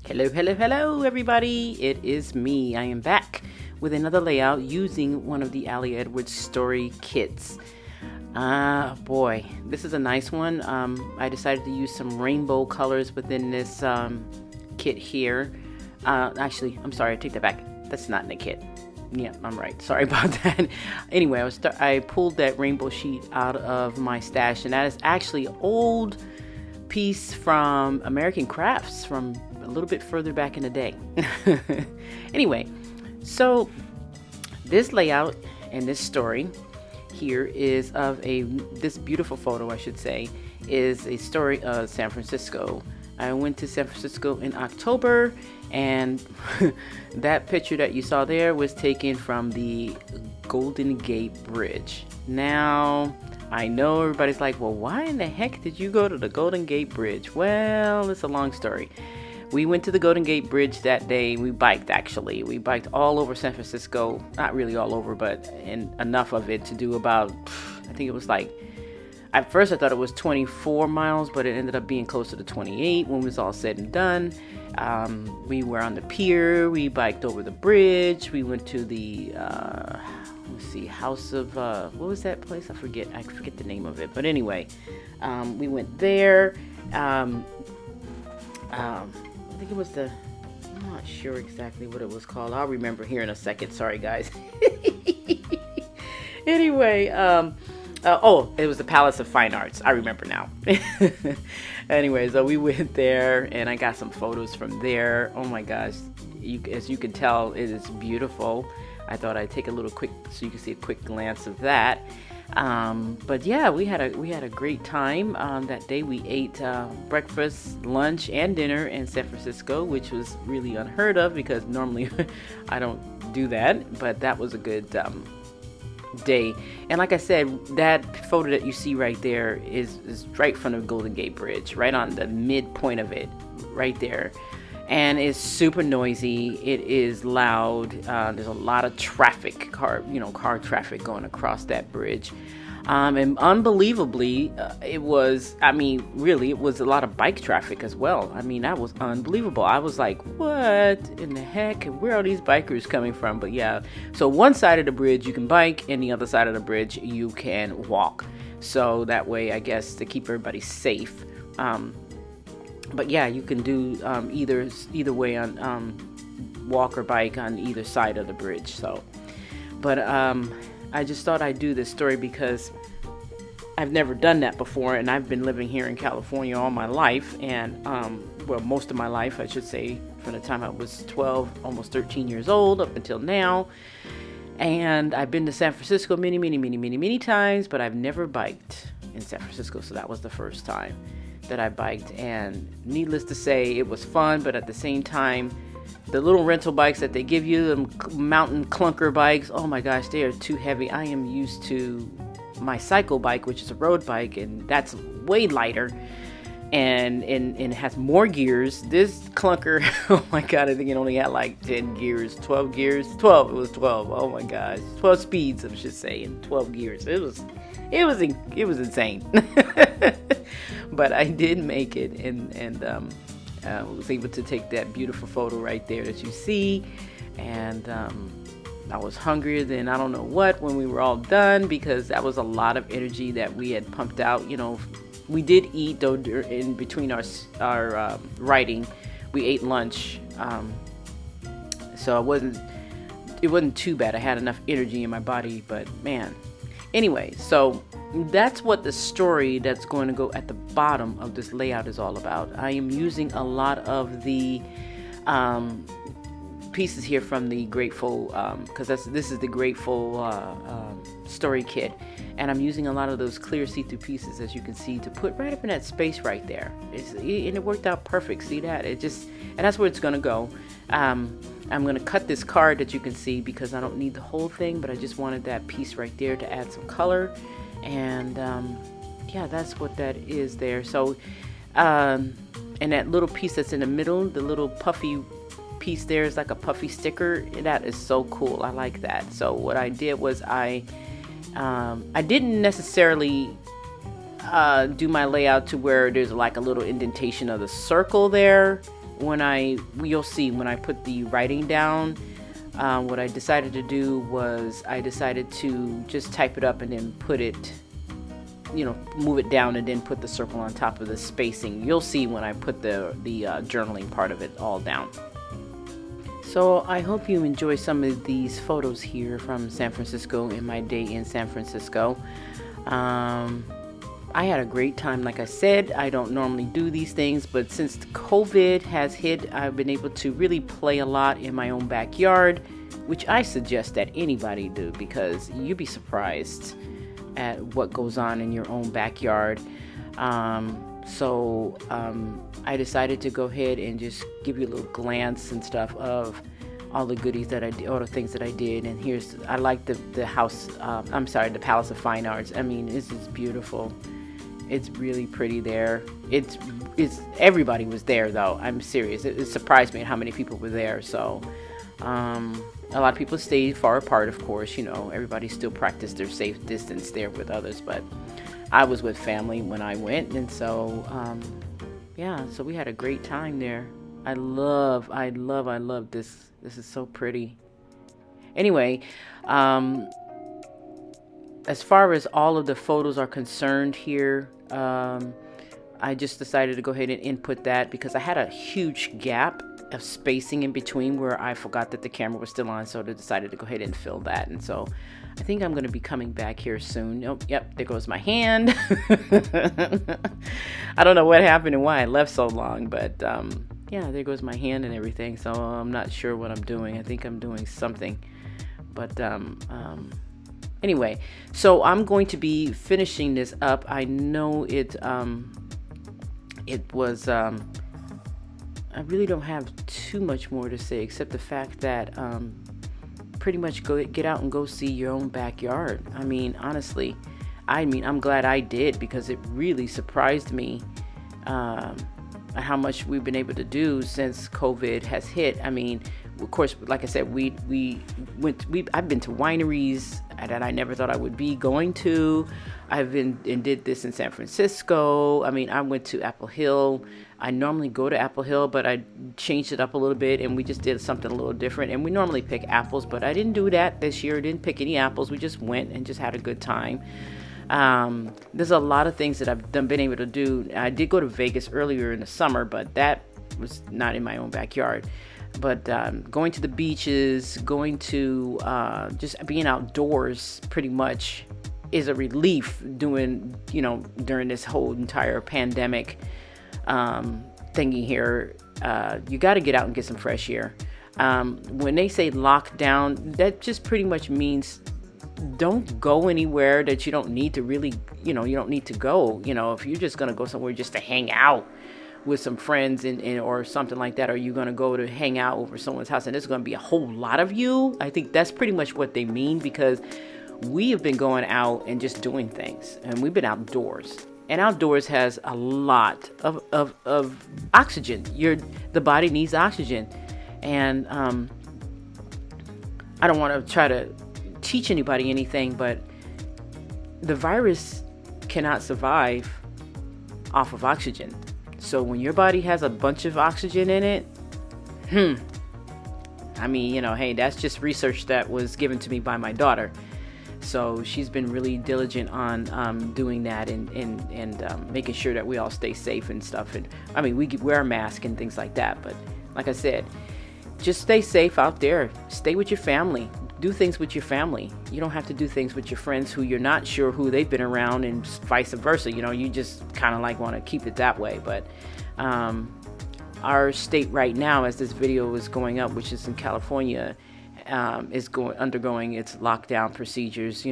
Hello, hello, hello, everybody. It is me. I am back with another layout using one of the Ali Edwards story kits. Boy, this is a nice one. I decided to use some rainbow colors within this kit here. Actually, I'm sorry, I take that back. That's not in the kit. Yeah, I'm right. Sorry about that. Anyway, I pulled that rainbow sheet out of my stash, and that is actually old piece from American Crafts from a little bit further back in the day. Anyway, so this layout and this story here is of this beautiful photo, I should say, is a story of San Francisco. I went to San Francisco in October, and that picture that you saw there was taken from the Golden Gate Bridge. Now, I know everybody's like, well, why in the heck did you go to the Golden Gate Bridge? Well, it's a long story. We went to the Golden Gate Bridge that day. We biked, actually. We biked all over San Francisco. Not really all over, but enough of it to do about, I think it was like, at first I thought it was 24 miles, but it ended up being closer to 28 when it was all said and done. We were on the pier. We biked over the bridge. We went to the, House of, what was that place? I forget the name of it. But anyway, we went there. I think it was I'm not sure exactly what it was called. I'll remember here in a second. Sorry, guys. Anyway, it was the Palace of Fine Arts. I remember now. Anyway, so we went there, and I got some photos from there. Oh my gosh, as you can tell, it is beautiful. I thought I'd take a little quick, so you can see a quick glance of that. But yeah, we had a great time that day. We ate breakfast, lunch, and dinner in San Francisco, which was really unheard of because normally I don't do that. But that was a good day. And like I said, that photo that you see right there is right from the Golden Gate Bridge, right on the midpoint of it, right there. And it's super noisy. It is loud. There's a lot of traffic, car traffic going across that bridge. And unbelievably, it was a lot of bike traffic as well. I mean, that was unbelievable. I was like, what in the heck? Where are these bikers coming from? But yeah, so one side of the bridge you can bike, and the other side of the bridge you can walk. So that way, I guess, to keep everybody safe. But yeah, you can do either way on walk or bike on either side of the bridge. So, but I just thought I'd do this story because I've never done that before, and I've been living here in California all my life, and most of my life, I should say, from the time I was 12, almost 13 years old up until now. And I've been to San Francisco many times, but I've never biked in San Francisco, so that was the first time that I biked. And needless to say, it was fun, but at the same time, the little rental bikes that they give you, the mountain clunker bikes, oh my gosh, they are too heavy. I am used to my cycle bike, which is a road bike, and that's way lighter and it has more gears. This clunker, oh my god, I think it only had like 10 gears, 12 gears, 12, it was 12, oh my gosh, 12 speeds, I should say, and 12 gears. It was insane. But I did make it, and was able to take that beautiful photo right there that you see. And I was hungrier than I don't know what when we were all done, because that was a lot of energy that we had pumped out. We did eat though in between our writing. We ate lunch, so it wasn't too bad. I had enough energy in my body, but man. Anyway, so that's what the story that's going to go at the bottom of this layout is all about. I am using a lot of the pieces here from the Grateful, because this is the Grateful story kit, and I'm using a lot of those clear see-through pieces, as you can see, to put right up in that space right there. And it worked out perfect. See that? And that's where it's going to go. I'm going to cut this card that you can see because I don't need the whole thing, but I just wanted that piece right there to add some color. And yeah, that's what that is there. So, and that little piece that's in the middle, the little puffy piece there is like a puffy sticker. That is so cool. I like that. So what I did was I didn't necessarily do my layout to where there's like a little indentation of the circle there. you'll see when I put the writing down, what I decided to do was I decided to just type it up and then put it, move it down and then put the circle on top of the spacing. You'll see when I put the journaling part of it all down. So I hope you enjoy some of these photos here from San Francisco in my day in San Francisco. I had a great time. Like I said, I don't normally do these things, but since COVID has hit, I've been able to really play a lot in my own backyard, which I suggest that anybody do, because you'd be surprised at what goes on in your own backyard. So I decided to go ahead and just give you a little glance and stuff of all the goodies that I did, all the things that I did. And I like the house, the Palace of Fine Arts. I mean, this is beautiful. It's really pretty there. It's everybody was there though. I'm serious. It surprised me at how many people were there. So a lot of people stayed far apart, of course. Everybody still practiced their safe distance there with others, but I was with family when I went, and so so we had a great time there. I love this. This is so pretty. Anyway, as far as all of the photos are concerned here, I just decided to go ahead and input that because I had a huge gap of spacing in between where I forgot that the camera was still on, so I decided to go ahead and fill that. And so I think I'm going to be coming back here soon. Oh, yep, there goes my hand. I don't know what happened and why I left so long, but there goes my hand and everything. So I'm not sure what I'm doing. I think I'm doing something, but anyway, so I'm going to be finishing this up. I know it was I really don't have too much more to say except the fact that pretty much get out and go see your own backyard. I mean, honestly, I'm glad I did, because it really surprised me how much we've been able to do since COVID has hit. I mean, of course, like I said, I've been to wineries that I never thought I would be going to. I've been and did this in San Francisco. I mean, I went to Apple Hill. I normally go to Apple Hill, but I changed it up a little bit, and we just did something a little different. And we normally pick apples, but I didn't do that this year. I didn't pick any apples. We just went and just had a good time. There's a lot of things that I've been able to do. I did go to Vegas earlier in the summer, but that was not in my own backyard. But going to the beaches, going to just being outdoors pretty much is a relief during this whole entire pandemic thingy here. You got to get out and get some fresh air. When they say lockdown, that just pretty much means don't go anywhere that you don't need to really, you don't need to go. If you're just going to go somewhere just to hang out with some friends or something like that, or you're going to go to hang out over someone's house and there's going to be a whole lot of you, I think that's pretty much what they mean, because we have been going out and just doing things, and we've been outdoors, and outdoors has a lot of oxygen. The body needs oxygen, and I don't want to try to teach anybody anything, but the virus cannot survive off of oxygen. So when your body has a bunch of oxygen in it, I mean, hey, that's just research that was given to me by my daughter. So she's been really diligent on doing that and making sure that we all stay safe and stuff. And I mean, we wear a mask and things like that. But like I said, just stay safe out there. Stay with your family. Do things with your family. You don't have to do things with your friends who you're not sure who they've been around, and vice versa. You just kind of like want to keep it that way. But our state right now, as this video is going up, which is in California, is undergoing its lockdown procedures,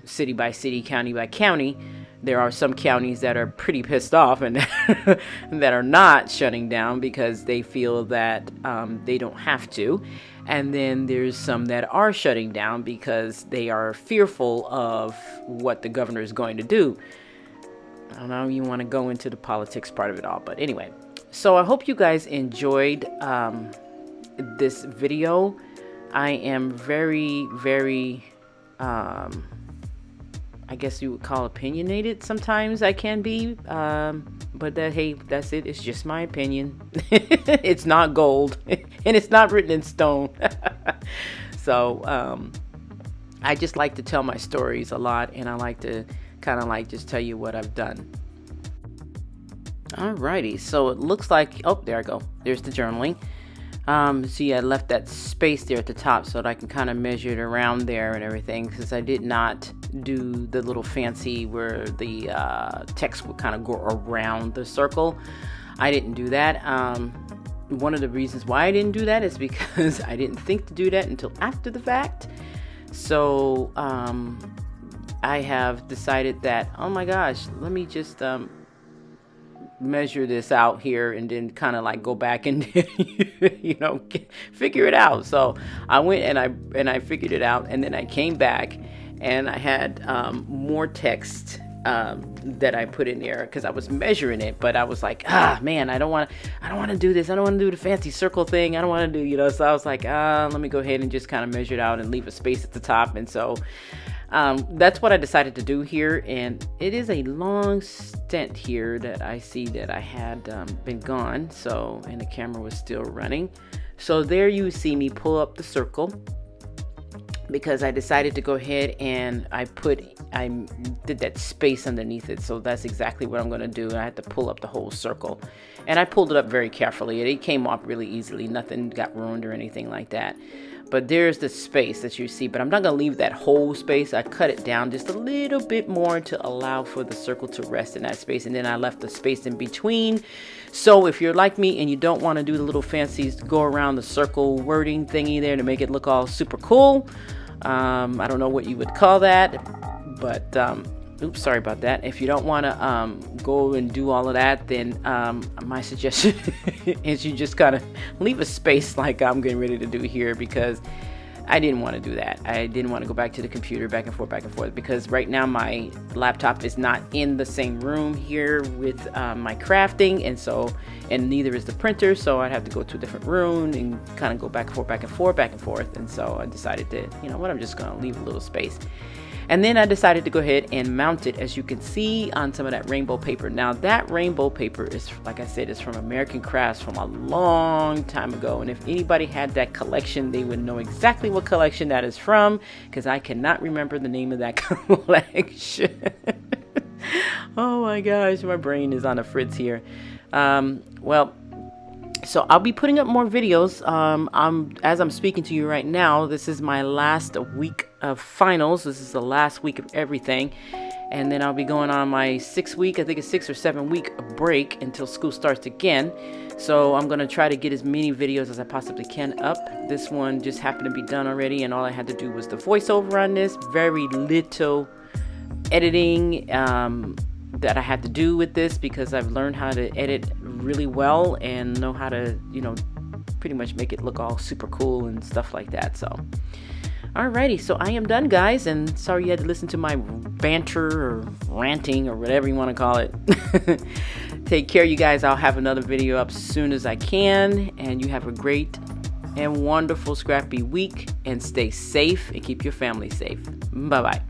city by city, county by county. There are some counties that are pretty pissed off and that are not shutting down because they feel that they don't have to. And then there's some that are shutting down because they are fearful of what the governor is going to do. I don't know, you want to go into the politics part of it all, but anyway. So I hope you guys enjoyed this video. I am very, very, I guess you would call opinionated sometimes. I can be, but hey, that's it. It's just my opinion. It's not gold, and it's not written in stone. So I just like to tell my stories a lot, and I like to kind of like just tell you what I've done. Alrighty, so it looks like, oh, there I go. There's the journaling. See, I left that space there at the top so that I can kind of measure it around there and everything, because I did not do the little fancy where the text would kind of go around the circle. I didn't do that. One of the reasons why I didn't do that is because I didn't think to do that until after the fact. So I have decided that, oh my gosh, let me just measure this out here and then kind of like go back and figure it out. So I went and I figured it out, and then I came back and I had more text that I put in there because I was measuring it, but I was like, man, I don't want to do this. I don't want to do the fancy circle thing. I don't want to do, so I was like, let me go ahead and just kind of measure it out and leave a space at the top. And so that's what I decided to do here, and it is a long stint here that I see that I had been gone, so, and the camera was still running. So there you see me pull up the circle, because I decided to go ahead and I did that space underneath it. So that's exactly what I'm going to do. I had to pull up the whole circle, and I pulled it up very carefully. It came off really easily. Nothing got ruined or anything like that. But there's the space that you see, but I'm not going to leave that whole space. I cut it down just a little bit more to allow for the circle to rest in that space. And then I left the space in between. So if you're like me and you don't want to do the little fancy go around the circle wording thingy there to make it look all super cool, I don't know what you would call that, but oops, sorry about that. If you don't want to go and do all of that, then my suggestion is you just kind of leave a space like I'm getting ready to do here, because I didn't want to do that. I didn't want to go back to the computer back and forth, because right now my laptop is not in the same room here with my crafting, and neither is the printer, so I'd have to go to a different room and kind of go back and forth. And so I decided to, I'm just going to leave a little space. And then I decided to go ahead and mount it, as you can see, on some of that rainbow paper. Now that rainbow paper is, like I said, is from American Crafts from a long time ago. And if anybody had that collection, they would know exactly what collection that is from, because I cannot remember the name of that collection. Oh my gosh, my brain is on a fritz here. So I'll be putting up more videos. As I'm speaking to you right now, this is my last week of finals. This is the last week of everything. And then I'll be going on my 6 or 7 week break until school starts again. So I'm going to try to get as many videos as I possibly can up. This one just happened to be done already, and all I had to do was the voiceover on this. Very little editing that I had to do with this, because I've learned how to edit really well and know how to, pretty much make it look all super cool and stuff like that. So alrighty, so I am done, guys, and sorry you had to listen to my banter or ranting or whatever you want to call it. Take care, you guys. I'll have another video up as soon as I can, and you have a great and wonderful scrappy week, and stay safe and keep your family safe. Bye bye.